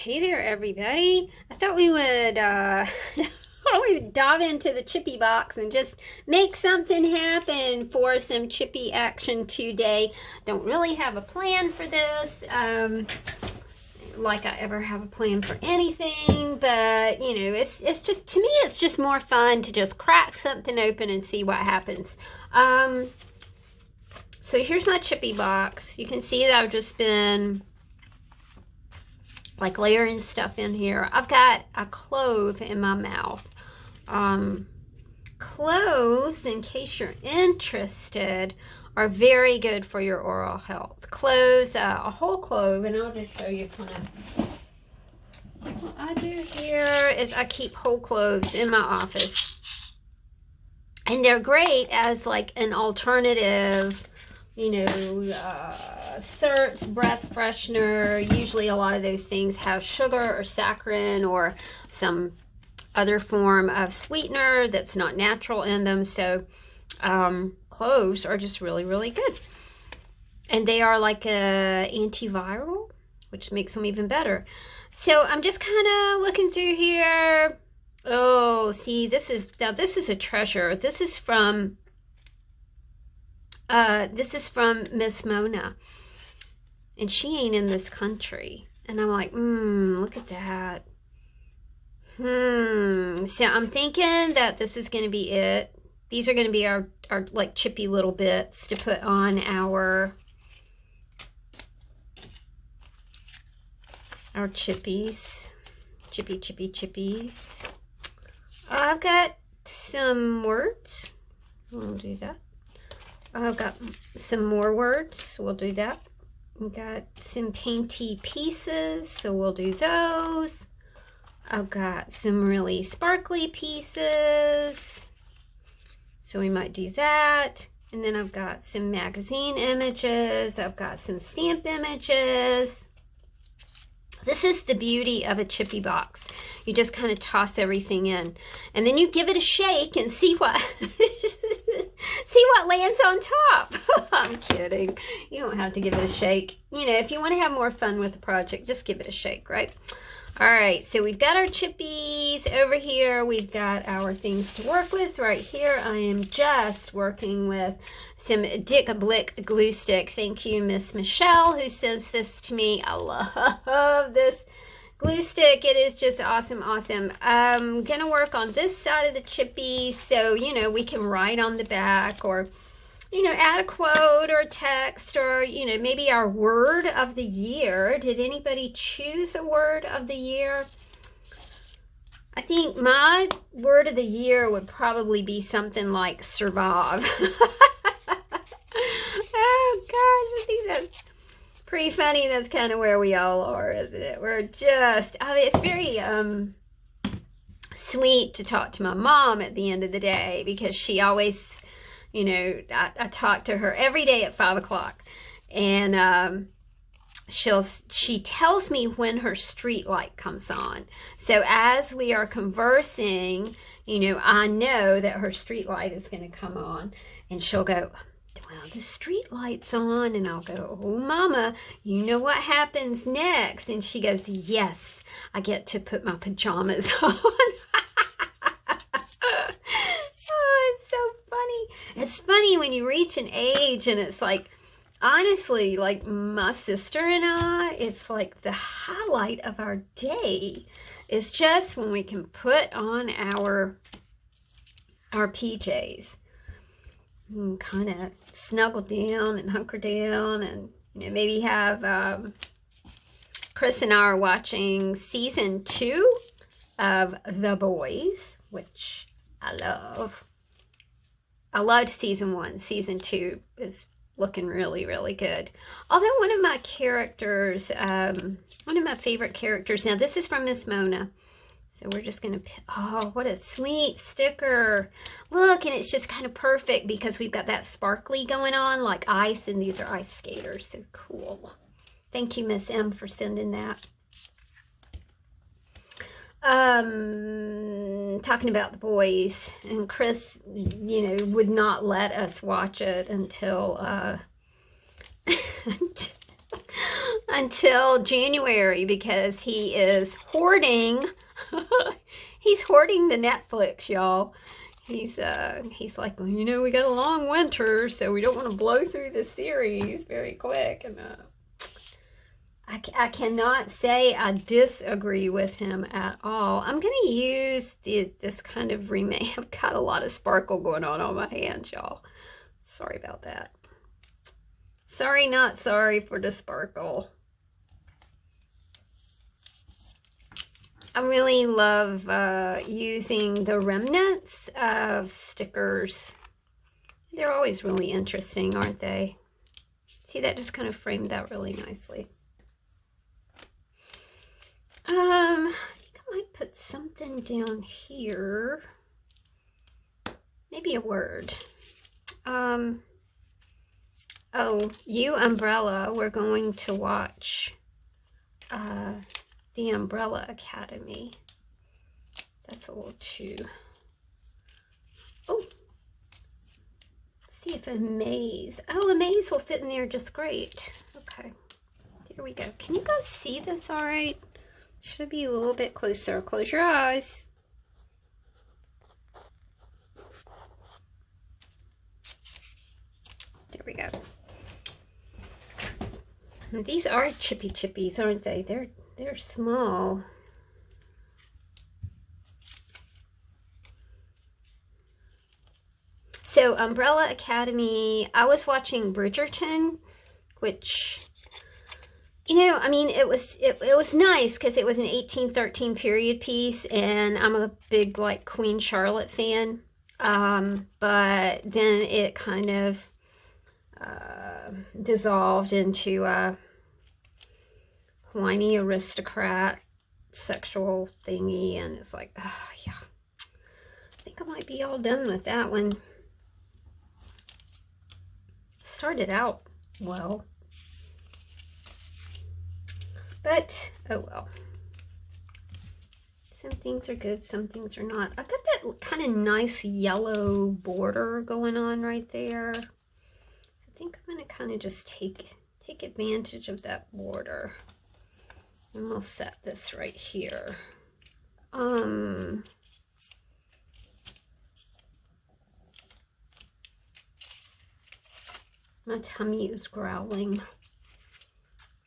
Hey there, everybody. I thought we would we would dive into the chippy box and just make something happen for some chippy action today. Don't really have a plan for this, like I ever have a plan for anything, but you know, it's just, to me, it's just more fun to just crack something open and see what happens. So here's my chippy box. You can see that I've just been like layering stuff in here. I've got a clove in my mouth. Cloves, in case you're interested, are very good for your oral health. Cloves, a whole clove, and I'll just show you kind of what I do here is I keep whole cloves in my office, and they're great as like an alternative, you know, certs, breath freshener. Usually a lot of those things have sugar or saccharin or some other form of sweetener that's not natural in them. So cloves are just really, really good. And they are like a antiviral, which makes them even better. So I'm just kind of looking through here. Oh, see, this is a treasure. This is from Miss Mona, and she ain't in this country. And I'm like, look at that. So I'm thinking that this is going to be it. These are going to be our like chippy little bits to put on our chippies. Chippies. I've got some words. We'll do that. I've got some more words. We'll do that. We've got some painty pieces, so we'll do those. I've got some really sparkly pieces, so we might do that. And then I've got some magazine images. I've got some stamp images. This is the beauty of a chippy box. You just kind of toss everything in, and then you give it a shake and see what see what lands on top. I'm kidding. You don't have to give it a shake. You know, if you want to have more fun with the project, just give it a shake, right? All right, so we've got our chippies over here. We've got our things to work with right here. I am just working with some Dick Blick glue stick. Thank you, Miss Michelle, who sends this to me. I love this glue stick. It is just awesome. I'm gonna work on this side of the chippy, so you know, we can write on the back, or you know, add a quote or a text, or you know, maybe our word of the year. Did anybody choose a word of the year? I think my word of the year would probably be something like survive. Oh gosh, I think that's pretty funny. That's kind of where we all are, isn't it? We're just, I mean, it's very sweet to talk to my mom at the end of the day, because she always, you know, I talk to her every day at 5 o'clock, and she tells me when her street light comes on. So as we are conversing, you know, I know that her street light is going to come on, and she'll go, well, the street light's on, and I'll go, oh, Mama, you know what happens next? And she goes, yes, I get to put my pajamas on. Oh, it's so funny. It's funny when you reach an age, and it's like, honestly, like my sister and I, it's like the highlight of our day is just when we can put on our PJs and kind of snuggle down and hunker down, and you know, maybe have Chris and I are watching season 2 of The Boys, which I love. I loved season 1. Season 2 is looking really, really good. Although one of my characters, one of my favorite characters, now this is from Miss Mona. So we're just going to, oh, what a sweet sticker. Look, and it's just kind of perfect because we've got that sparkly going on like ice, and these are ice skaters. So cool. Thank you, Miss M, for sending that. Talking about The Boys, and Chris, you know, would not let us watch it until until January because he is hoarding. He's hoarding the Netflix, y'all. He's like, well, you know, we got a long winter, so we don't want to blow through the series very quick. And I cannot say I disagree with him at all. I'm going to use this kind of remake. I've got a lot of sparkle going on my hands, y'all. Sorry about that. Sorry, not sorry for the sparkle. I really love using the remnants of stickers. They're always really interesting, aren't they? See, that just kind of framed that really nicely. I think I might put something down here. Maybe a word. Oh, you Umbrella, we're going to watch The Umbrella Academy. That's a little too... Oh! Let's see if a maze... Oh, a maze will fit in there just great. Okay. There we go. Can you guys see this all right? Should be a little bit closer. Close your eyes. There we go. Now, these are chippies, aren't they? They're small. So, Umbrella Academy, I was watching Bridgerton, which, you know, I mean, it was nice because it was an 1813 period piece, and I'm a big, like, Queen Charlotte fan. But then it kind of dissolved into a whiny aristocrat sexual thingy, and it's like, oh yeah, I think I might be all done with that one. Started out well, but oh well. Some things are good, some things are not. I've got that kind of nice yellow border going on right there. So I think I'm going to kind of just take advantage of that border. And we'll set this right here. My tummy is growling.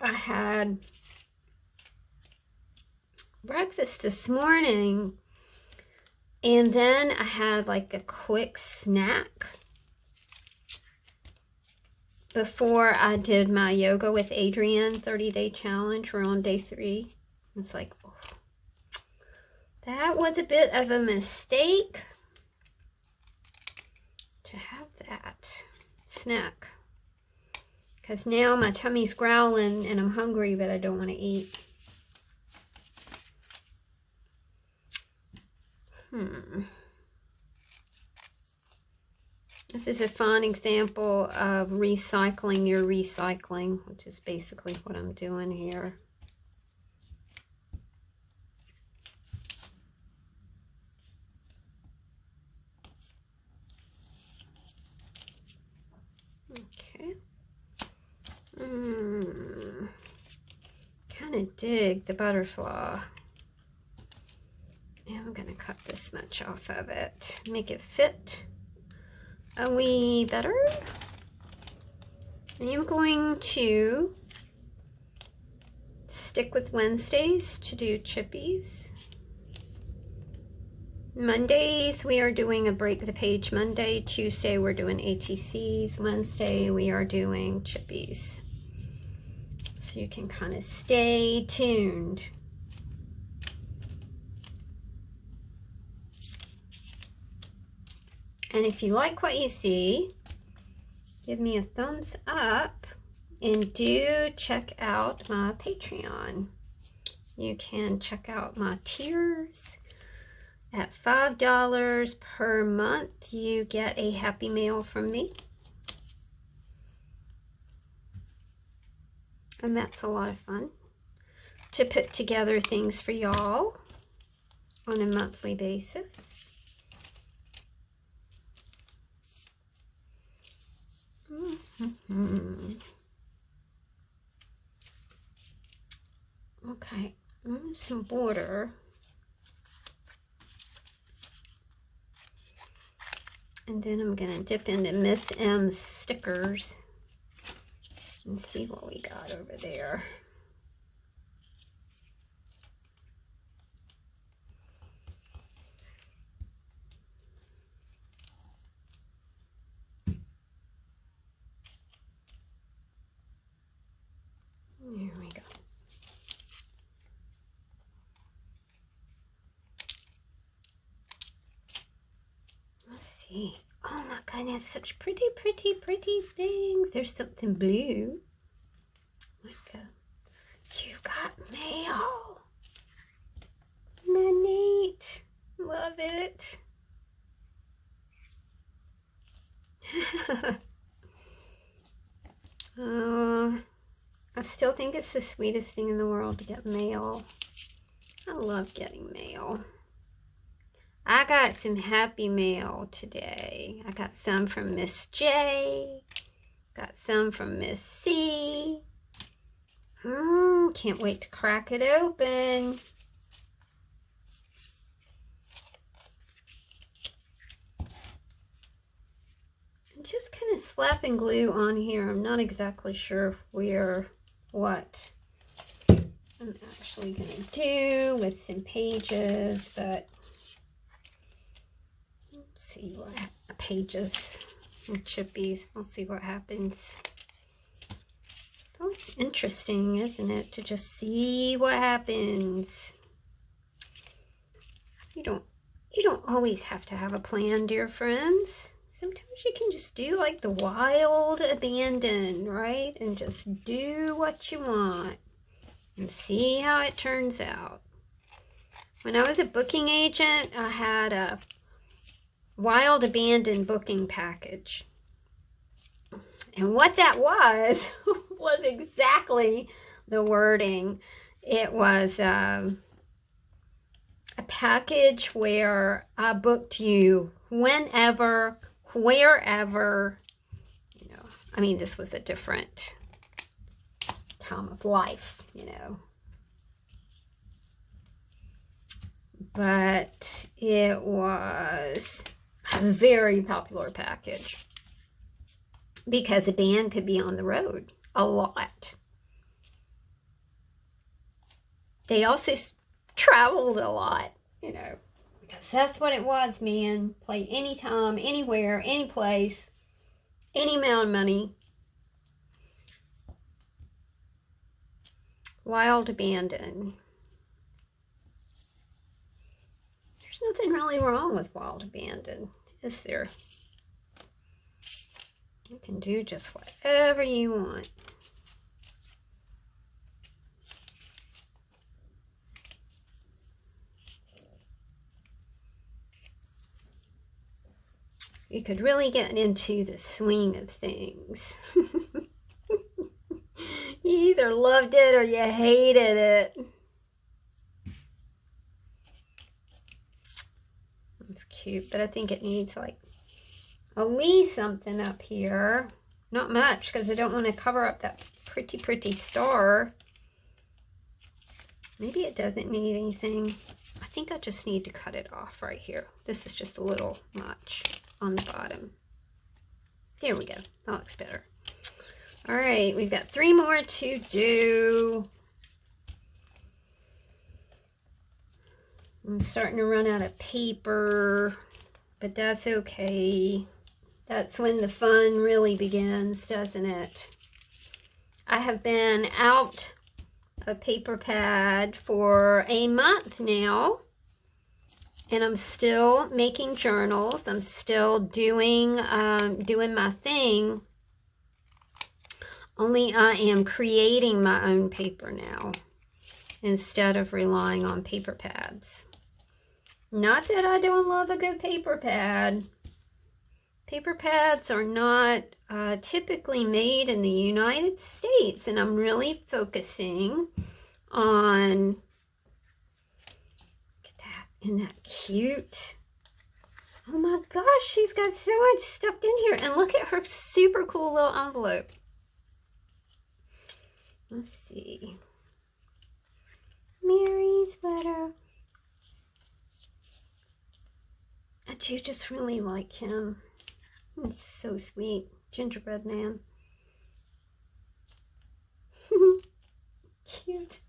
I had breakfast this morning, and then I had like a quick snack before I did my yoga with Adrienne 30-day challenge. We're on day 3. It's like, oh, that was a bit of a mistake to have that snack, because now my tummy's growling and I'm hungry, but I don't want to eat. This is a fun example of recycling your recycling, which is basically what I'm doing here. Okay. Kind of dig the butterfly. And I'm going to cut this much off of it, make it fit a wee better. I am going to stick with Wednesdays to do chippies. Mondays we are doing a break the page Monday. Tuesday we're doing ATCs. Wednesday we are doing chippies. So you can kind of stay tuned. And if you like what you see, give me a thumbs up, and do check out my Patreon. You can check out my tiers. At $5 per month, you get a Happy Mail from me. And that's a lot of fun to put together things for y'all on a monthly basis. Okay, some border. And then I'm going to dip into Miss M's stickers and see what we got over there. There we go. Let's see. Oh my goodness, such pretty, pretty, pretty things. There's something blue. You've got mail. Isn't that neat? Love it. I still think it's the sweetest thing in the world to get mail. I love getting mail. I got some happy mail today. I got some from Miss J. Got some from Miss C. Can't wait to crack it open. I'm just kind of slapping glue on here. I'm not exactly sure what I'm actually going to do with some pages, but let's see what pages and chippies. We'll see what happens. Oh, it's interesting, isn't it, to just see what happens. You don't always have to have a plan, dear friends. Sometimes you can just do like the wild abandon, right? And just do what you want and see how it turns out. When I was a booking agent, I had a wild abandon booking package. And what that was exactly the wording. It was a package where I booked you whenever, wherever, you know. I mean, this was a different time of life, you know. But it was a very popular package because a band could be on the road a lot. They also traveled a lot, you know, because that's what it was, man. Play anytime, anywhere, any place, any amount of money. Wild abandon. There's nothing really wrong with wild abandon, is there? You can do just whatever you want. You could really get into the swing of things. You either loved it or you hated it. That's cute, but I think it needs like at least something up here. Not much, because I don't want to cover up that pretty, pretty star. Maybe it doesn't need anything. I think I just need to cut it off right here. This is just a little much on the bottom. There we go. That looks better. All right, we've got 3 more to do. I'm starting to run out of paper, but that's okay. That's when the fun really begins, doesn't it? I have been out of paper pad for a month now, and I'm still making journals. I'm still doing my thing. Only I am creating my own paper now instead of relying on paper pads. Not that I don't love a good paper pad. Paper pads are not typically made in the United States, and I'm really focusing on, look at that, isn't that cute? Oh my gosh, she's got so much stuffed in here, and look at her super cool little envelope. Let's see. Mary sweater. I do just really like him. He's so sweet. Gingerbread man. Cute.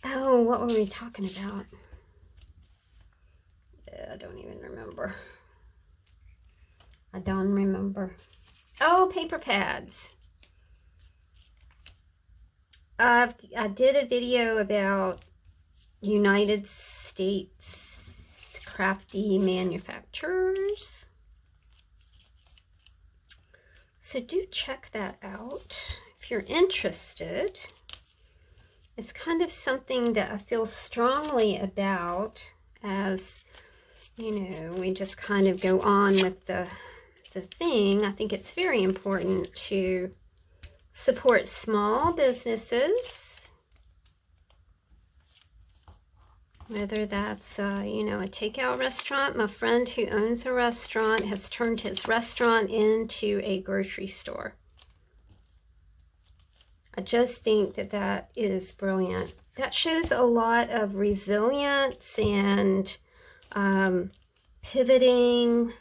Oh, what were we talking about? I don't even remember. I don't remember. Oh, paper pads. I did a video about United States crafty manufacturers. So do check that out if you're interested. It's kind of something that I feel strongly about, as you know, we just kind of go on with the thing. I think it's very important to support small businesses, whether that's you know, a takeout restaurant. My friend who owns a restaurant has turned his restaurant into a grocery store. I just think that that is brilliant. That shows a lot of resilience and pivoting,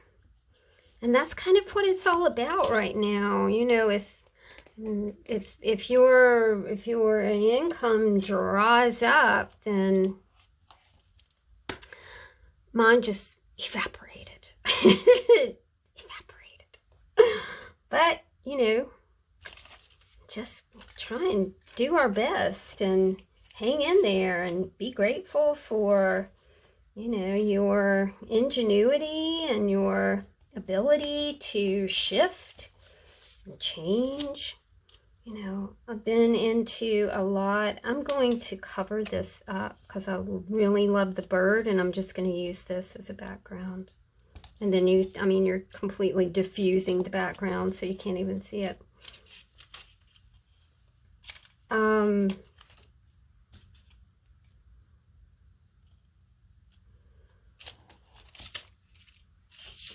and that's kind of what it's all about right now. You know, if your income dries up, then mine just evaporated. Evaporated. But you know, just try and do our best and hang in there and be grateful for, you know, your ingenuity and your ability to shift and change. You know, I've been into a lot. I'm going to cover this up because I really love the bird, and I'm just going to use this as a background. And then you're completely diffusing the background so you can't even see it.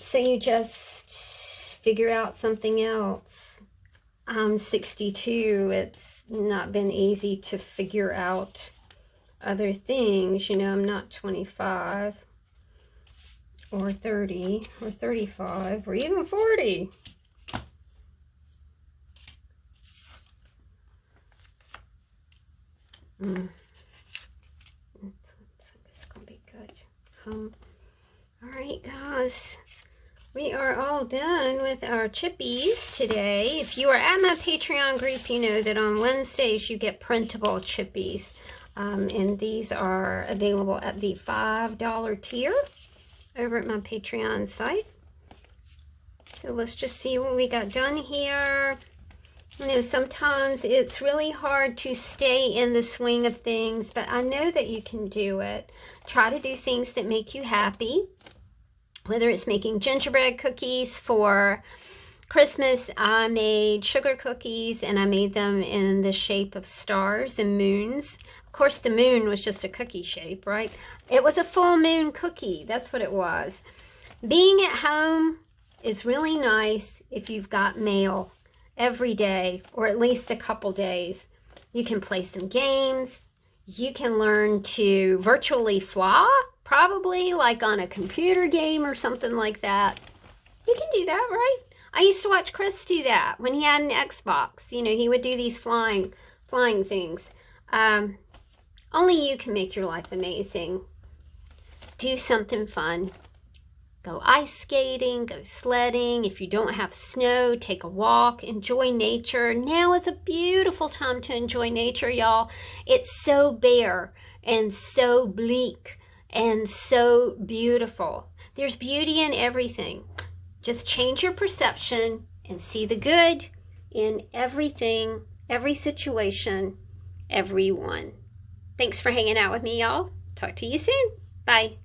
So you just figure out something else. I'm 62. It's not been easy to figure out other things. You know, I'm not 25 or 30 or 35 or even 40. It's gonna be good. All right, guys, we are all done with our chippies today. If you are at my Patreon group, you know that on Wednesdays you get printable chippies, and these are available at the $5 tier over at my Patreon site. So let's just see what we got done here. You know, sometimes it's really hard to stay in the swing of things, but I know that you can do it. Try to do things that make you happy. Whether it's making gingerbread cookies for Christmas, I made sugar cookies and I made them in the shape of stars and moons. Of course, the moon was just a cookie shape, right? It was a full moon cookie. That's what it was. Being at home is really nice if you've got mail every day, or at least a couple days. You can play some games. You can learn to virtually fly, probably like on a computer game or something like that. You can do that, right? I used to watch Chris do that when he had an Xbox. You know, he would do these flying things. Only you can make your life amazing. Do something fun. Go ice skating, go sledding. If you don't have snow, take a walk, enjoy nature. Now is a beautiful time to enjoy nature, y'all. It's so bare and so bleak and so beautiful. There's beauty in everything. Just change your perception and see the good in everything, every situation, everyone. Thanks for hanging out with me, y'all. Talk to you soon. Bye.